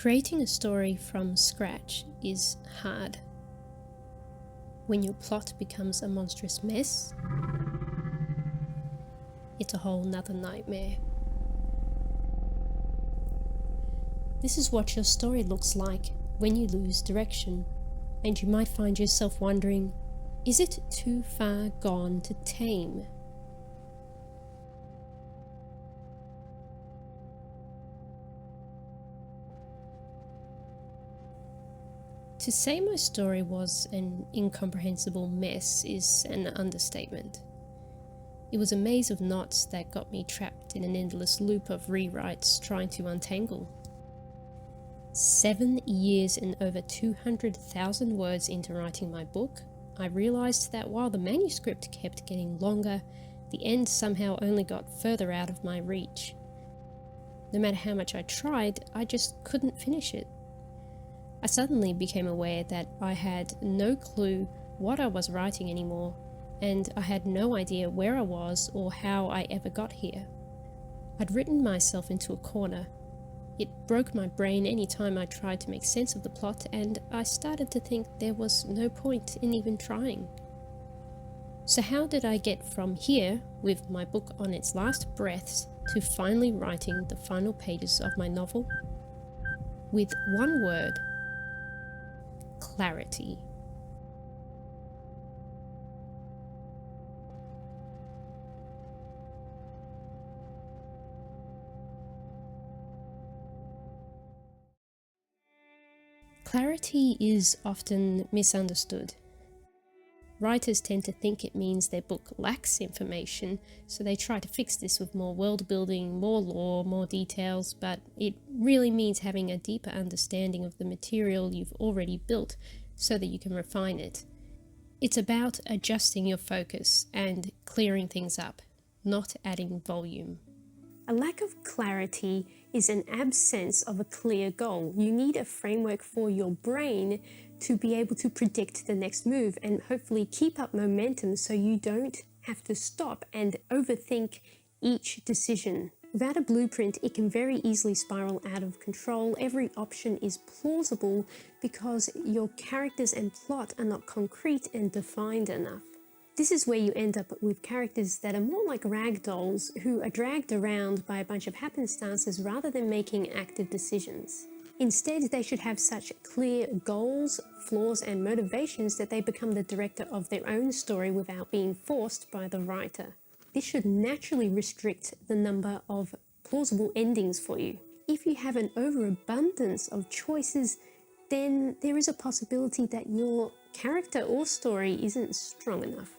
Creating a story from scratch is hard. When your plot becomes a monstrous mess, it's a whole nother nightmare. This is what your story looks like when you lose direction, and you might find yourself wondering, is it too far gone to tame? To say my story was an incomprehensible mess is an understatement. It was a maze of knots that got me trapped in an endless loop of rewrites trying to untangle. 7 years and over 200,000 words into writing my book, I realized that while the manuscript kept getting longer, the end somehow only got further out of my reach. No matter how much I tried, I just couldn't finish it. I suddenly became aware that I had no clue what I was writing anymore, and I had no idea where I was or how I ever got here. I'd written myself into a corner. It broke my brain any time I tried to make sense of the plot, and I started to think there was no point in even trying. So how did I get from here, with my book on its last breaths, to finally writing the final pages of my novel? With one word: clarity. Clarity is often misunderstood. Writers tend to think it means their book lacks information, so they try to fix this with more world building, more lore, more details, but it really means having a deeper understanding of the material you've already built so that you can refine it. It's about adjusting your focus and clearing things up, not adding volume. A lack of clarity is an absence of a clear goal. You need a framework for your brain to be able to predict the next move and hopefully keep up momentum so you don't have to stop and overthink each decision. Without a blueprint, it can very easily spiral out of control. Every option is plausible because your characters and plot are not concrete and defined enough. This is where you end up with characters that are more like rag dolls who are dragged around by a bunch of happenstances rather than making active decisions. Instead, they should have such clear goals, flaws, and motivations that they become the director of their own story without being forced by the writer. This should naturally restrict the number of plausible endings for you. If you have an overabundance of choices, then there is a possibility that your character or story isn't strong enough.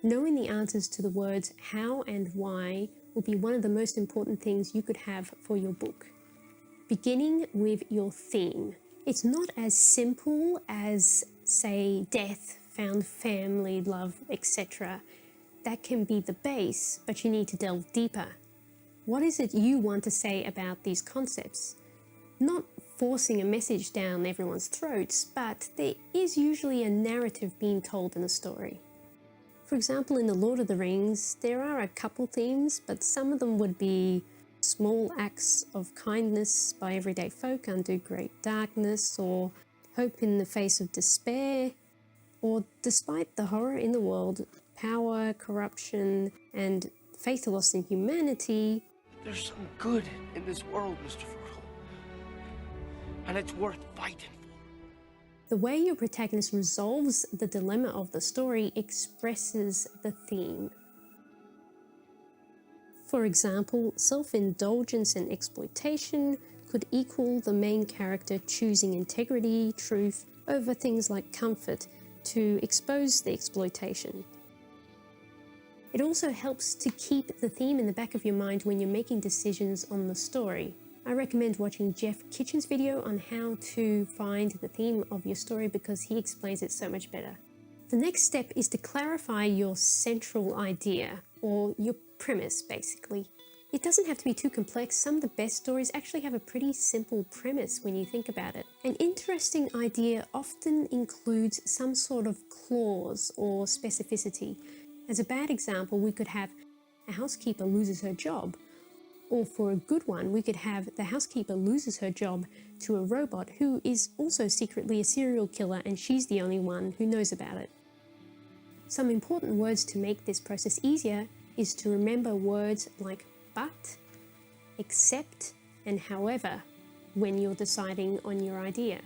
Knowing the answers to the words how and why will be one of the most important things you could have for your book. Beginning with your theme. It's not as simple as, say, death, found family, love, etc. That can be the base, but you need to delve deeper. What is it you want to say about these concepts? Not forcing a message down everyone's throats, but there is usually a narrative being told in a story. For example, in The Lord of the Rings, there are a couple themes, but some of them would be small acts of kindness by everyday folk undo great darkness, or hope in the face of despair, or despite the horror in the world, power, corruption, and faith lost in humanity. There's some good in this world, Mr. Frugal, and it's worth fighting for. The way your protagonist resolves the dilemma of the story expresses the theme. For example, self-indulgence and exploitation could equal the main character choosing integrity, truth, over things like comfort to expose the exploitation. It also helps to keep the theme in the back of your mind when you're making decisions on the story. I recommend watching Jeff Kitchen's video on how to find the theme of your story because he explains it so much better. The next step is to clarify your central idea, or your premise basically. It doesn't have to be too complex. Some of the best stories actually have a pretty simple premise when you think about it. An interesting idea often includes some sort of clause or specificity. As a bad example, we could have a housekeeper loses her job, Or for a good one, we could have the housekeeper loses her job to a robot who is also secretly a serial killer and she's the only one who knows about it. Some important words to make this process easier is to remember words like but, except, and however when you're deciding on your idea.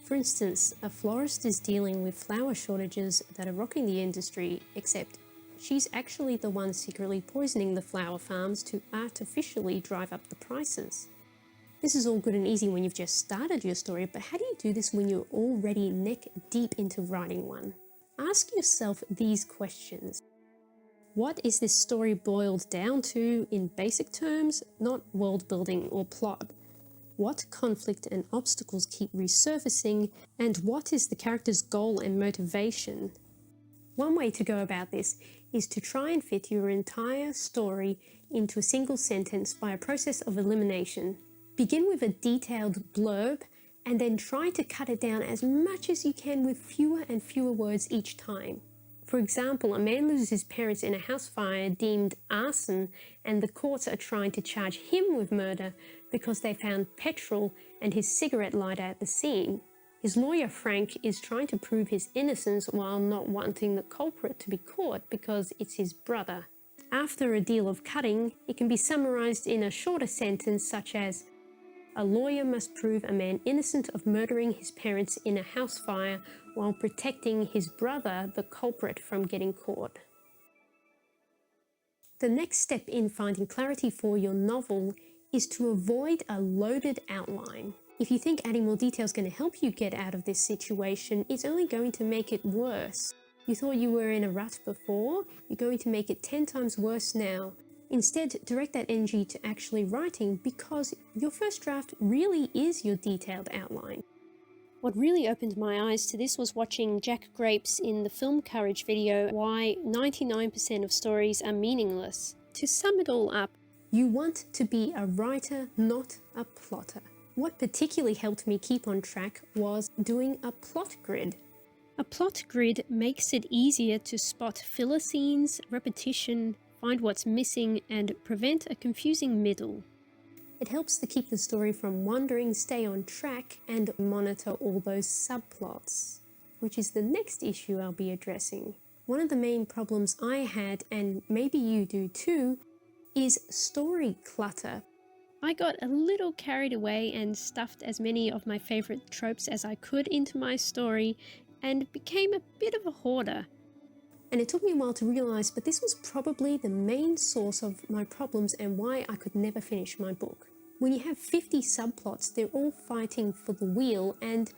For instance, a florist is dealing with flower shortages that are rocking the industry, except she's actually the one secretly poisoning the flower farms to artificially drive up the prices. This is all good and easy when you've just started your story, but how do you do this when you're already neck deep into writing one? Ask yourself these questions. What is this story boiled down to in basic terms, not world building or plot? What conflict and obstacles keep resurfacing, and what is the character's goal and motivation? One way to go about this is to try and fit your entire story into a single sentence by a process of elimination. Begin with a detailed blurb and then try to cut it down as much as you can with fewer and fewer words each time. For example, a man loses his parents in a house fire deemed arson, and the courts are trying to charge him with murder because they found petrol and his cigarette lighter at the scene. His lawyer, Frank, is trying to prove his innocence while not wanting the culprit to be caught because it's his brother. After a deal of cutting, it can be summarized in a shorter sentence such as, a lawyer must prove a man innocent of murdering his parents in a house fire while protecting his brother, the culprit, from getting caught. The next step in finding clarity for your novel is to avoid a loaded outline. If you think adding more detail is going to help you get out of this situation, it's only going to make it worse. You thought you were in a rut before, you're going to make it 10 times worse now. Instead, direct that energy to actually writing because your first draft really is your detailed outline. What really opened my eyes to this was watching Jack Grapes in the Film Courage video, Why 99% of Stories Are Meaningless. To sum it all up, you want to be a writer, not a plotter. What particularly helped me keep on track was doing a plot grid. A plot grid makes it easier to spot filler scenes, repetition, find what's missing, and prevent a confusing middle. It helps to keep the story from wandering, stay on track, and monitor all those subplots, which is the next issue I'll be addressing. One of the main problems I had, and maybe you do too, is story clutter. I got a little carried away and stuffed as many of my favorite tropes as I could into my story and became a bit of a hoarder. And it took me a while to realize, but this was probably the main source of my problems and why I could never finish my book. When you have 50 subplots, they're all fighting for the wheel, and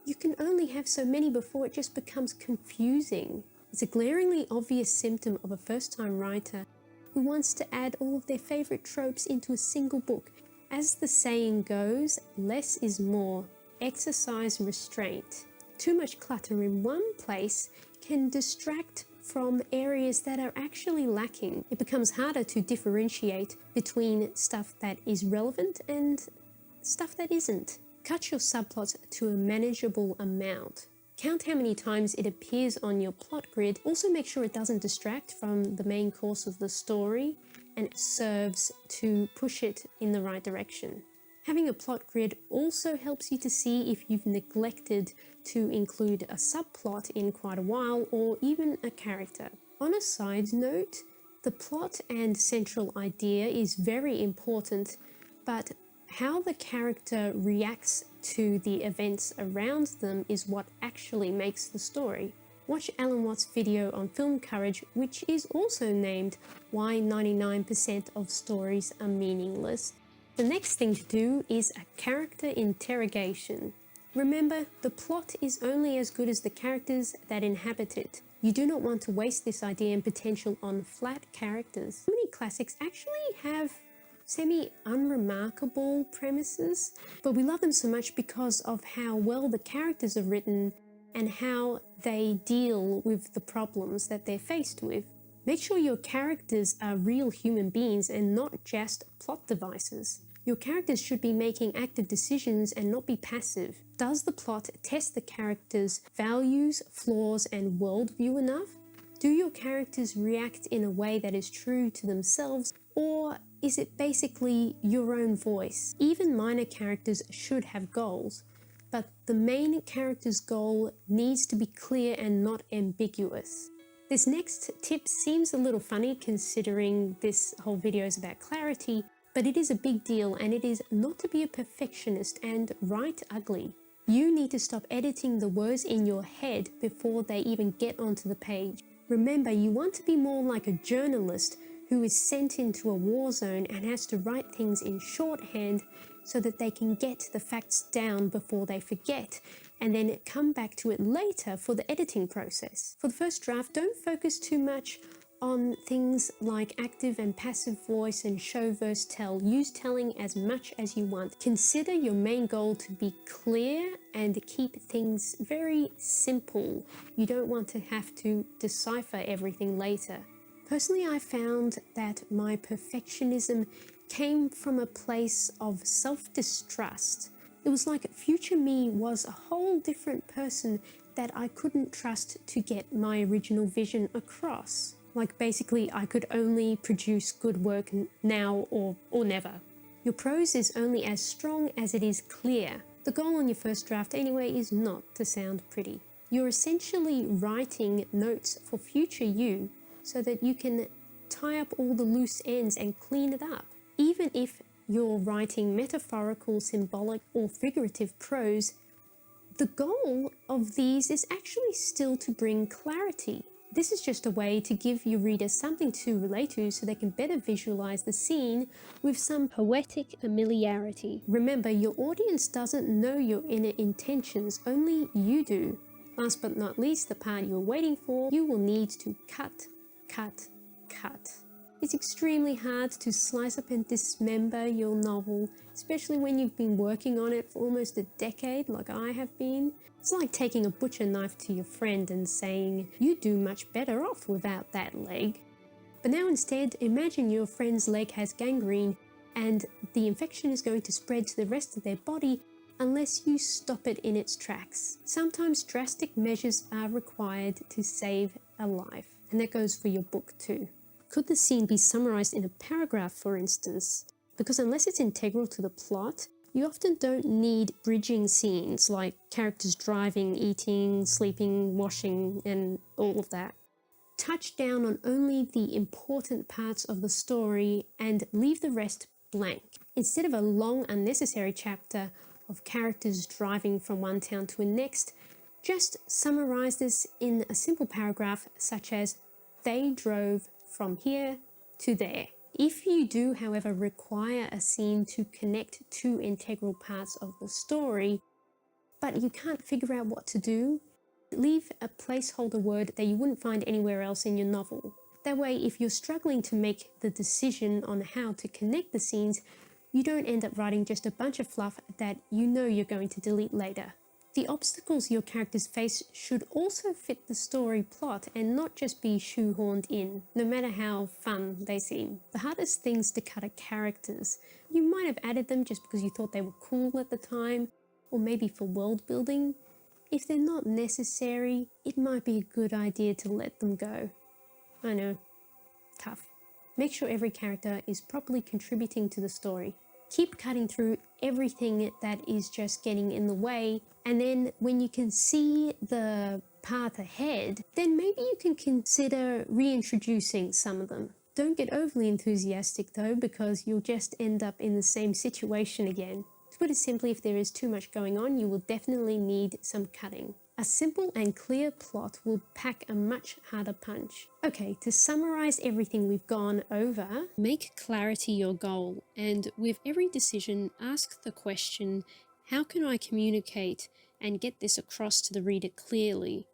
you can only have so many before it just becomes confusing. It's a glaringly obvious symptom of a first-time writer who wants to add all of their favorite tropes into a single book. As the saying goes, less is more. Exercise restraint. Too much clutter in one place can distract from areas that are actually lacking. It becomes harder to differentiate between stuff that is relevant and stuff that isn't. Cut your subplots to a manageable amount. Count how many times it appears on your plot grid. Also make sure it doesn't distract from the main course of the story and it serves to push it in the right direction. Having a plot grid also helps you to see if you've neglected to include a subplot in quite a while or even a character. On a side note, the plot and central idea is very important, but how the character reacts to the events around them is what actually makes the story. Watch Alan Watts' video on Film Courage, which is also named Why 99% of Stories Are Meaningless. The next thing to do is a character interrogation. Remember, the plot is only as good as the characters that inhabit it. You do not want to waste this idea and potential on flat characters. Many classics actually have semi-unremarkable premises, but we love them so much because of how well the characters are written and how they deal with the problems that they're faced with. Make sure your characters are real human beings and not just plot devices. Your characters should be making active decisions and not be passive. Does the plot test the characters' values, flaws, and worldview enough? Do your characters react in a way that is true to themselves, Or is it basically your own voice? Even minor characters should have goals, but the main character's goal needs to be clear and not ambiguous. This next tip seems a little funny considering this whole video is about clarity, but it is a big deal, and it is not to be a perfectionist and write ugly. You need to stop editing the words in your head before they even get onto the page. Remember, you want to be more like a journalist who is sent into a war zone and has to write things in shorthand so that they can get the facts down before they forget, and then come back to it later for the editing process. For the first draft, don't focus too much on things like active and passive voice and show verse tell. Use telling as much as you want. Consider your main goal to be clear and keep things very simple. You don't want to have to decipher everything later. Personally, I found that my perfectionism came from a place of self-distrust. It was like future me was a whole different person that I couldn't trust to get my original vision across. Like basically I could only produce good work now or never. Your prose is only as strong as it is clear. The goal on your first draft anyway is not to sound pretty. You're essentially writing notes for future you so that you can tie up all the loose ends and clean it up. Even if you're writing metaphorical, symbolic, or figurative prose, the goal of these is actually still to bring clarity. This is just a way to give your reader something to relate to so they can better visualize the scene with some poetic familiarity. Remember, your audience doesn't know your inner intentions, only you do. Last but not least, the part you're waiting for, you will need to cut. It's extremely hard to slice up and dismember your novel, especially when you've been working on it for almost a decade like I have been. It's like taking a butcher knife to your friend and saying, "You'd do much better off without that leg." But now instead, imagine your friend's leg has gangrene and the infection is going to spread to the rest of their body unless you stop it in its tracks. Sometimes drastic measures are required to save a life, and that goes for your book too. Could the scene be summarized in a paragraph, for instance? Because unless it's integral to the plot, you often don't need bridging scenes like characters driving, eating, sleeping, washing, and all of that. Touch down on only the important parts of the story and leave the rest blank. Instead of a long, unnecessary chapter of characters driving from one town to the next, just summarize this in a simple paragraph such as, "They drove from here to there." If you do, however, require a scene to connect two integral parts of the story, but you can't figure out what to do, leave a placeholder word that you wouldn't find anywhere else in your novel. That way, if you're struggling to make the decision on how to connect the scenes, you don't end up writing just a bunch of fluff that you know you're going to delete later. The obstacles your characters face should also fit the story plot and not just be shoehorned in, no matter how fun they seem. The hardest things to cut are characters. You might have added them just because you thought they were cool at the time, or maybe for world building. If they're not necessary, it might be a good idea to let them go. I know, tough. Make sure every character is properly contributing to the story. Keep cutting through everything that is just getting in the way, and then when you can see the path ahead, then maybe you can consider reintroducing some of them. Don't get overly enthusiastic though, because you'll just end up in the same situation again. To put it simply, if there is too much going on, you will definitely need some cutting. A simple and clear plot will pack a much harder punch. Okay, to summarize everything we've gone over, make clarity your goal, and with every decision, ask the question, how can I communicate and get this across to the reader clearly?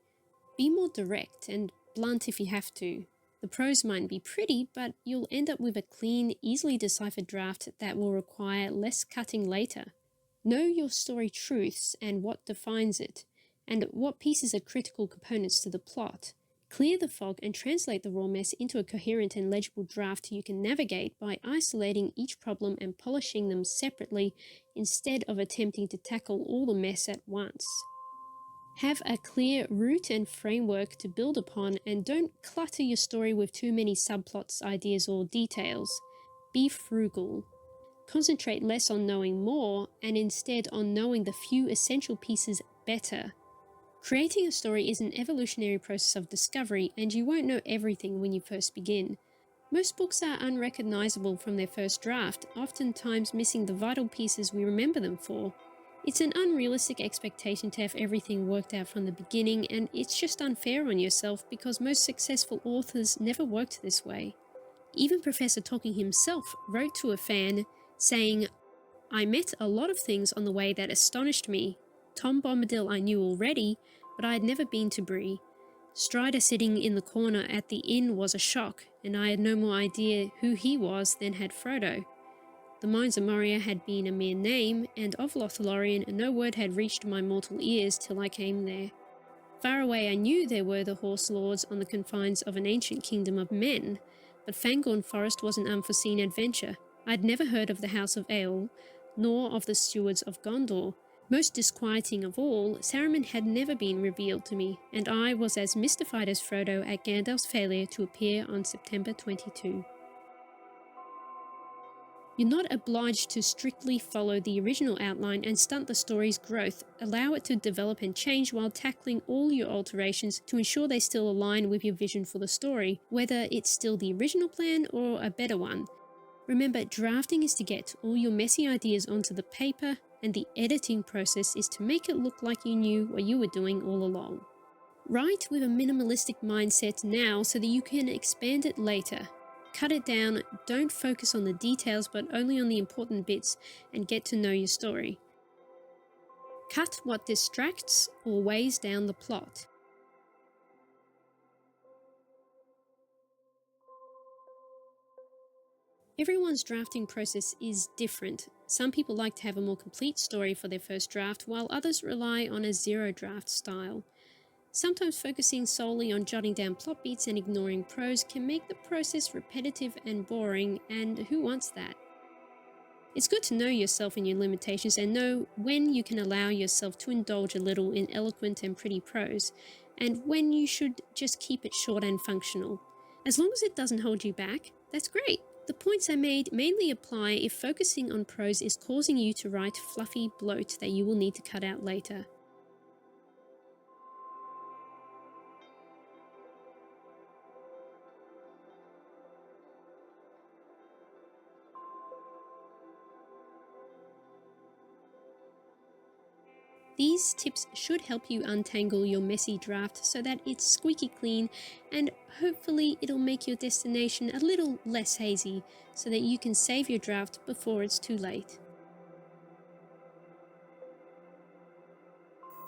Be more direct and blunt if you have to. The prose might be pretty, but you'll end up with a clean, easily deciphered draft that will require less cutting later. Know your story truths and what defines it, and what pieces are critical components to the plot. Clear the fog and translate the raw mess into a coherent and legible draft you can navigate by isolating each problem and polishing them separately instead of attempting to tackle all the mess at once. Have a clear route and framework to build upon, and don't clutter your story with too many subplots, ideas, or details. Be frugal. Concentrate less on knowing more and instead on knowing the few essential pieces better. Creating a story is an evolutionary process of discovery, and you won't know everything when you first begin. Most books are unrecognizable from their first draft, oftentimes missing the vital pieces we remember them for. It's an unrealistic expectation to have everything worked out from the beginning, and it's just unfair on yourself because most successful authors never worked this way. Even Professor Tolkien himself wrote to a fan saying, "I met a lot of things on the way that astonished me. Tom Bombadil I knew already, but I had never been to Bree. Strider sitting in the corner at the inn was a shock, and I had no more idea who he was than had Frodo. The Mines of Moria had been a mere name, and of Lothlorien no word had reached my mortal ears till I came there. Far away I knew there were the Horse Lords on the confines of an ancient kingdom of men, but Fangorn Forest was an unforeseen adventure. I had never heard of the House of Eorl, nor of the Stewards of Gondor. Most disquieting of all, Saruman had never been revealed to me, and I was as mystified as Frodo at Gandalf's failure to appear on September 22. You're not obliged to strictly follow the original outline and stunt the story's growth. Allow it to develop and change while tackling all your alterations to ensure they still align with your vision for the story, whether it's still the original plan or a better one. Remember, drafting is to get all your messy ideas onto the paper, and the editing process is to make it look like you knew what you were doing all along. Write with a minimalistic mindset now so that you can expand it later. Cut it down, don't focus on the details but only on the important bits, and get to know your story. Cut what distracts or weighs down the plot. Everyone's drafting process is different. Some people like to have a more complete story for their first draft, while others rely on a zero draft style. Sometimes focusing solely on jotting down plot beats and ignoring prose can make the process repetitive and boring, and who wants that? It's good to know yourself and your limitations and know when you can allow yourself to indulge a little in eloquent and pretty prose, and when you should just keep it short and functional. As long as it doesn't hold you back, that's great. The points I made mainly apply if focusing on prose is causing you to write fluffy bloat that you will need to cut out later. These tips should help you untangle your messy draft so that it's squeaky clean, and hopefully it'll make your destination a little less hazy so that you can save your draft before it's too late.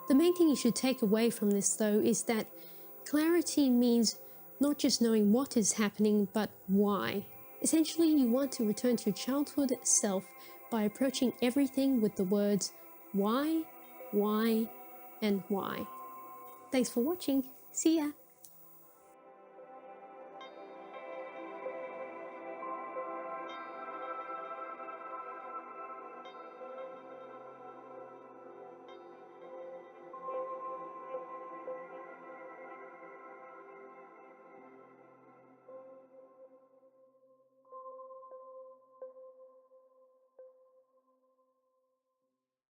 The main thing you should take away from this though is that clarity means not just knowing what is happening but why. Essentially, you want to return to your childhood self by approaching everything with the words why, and why. Thanks for watching. See ya!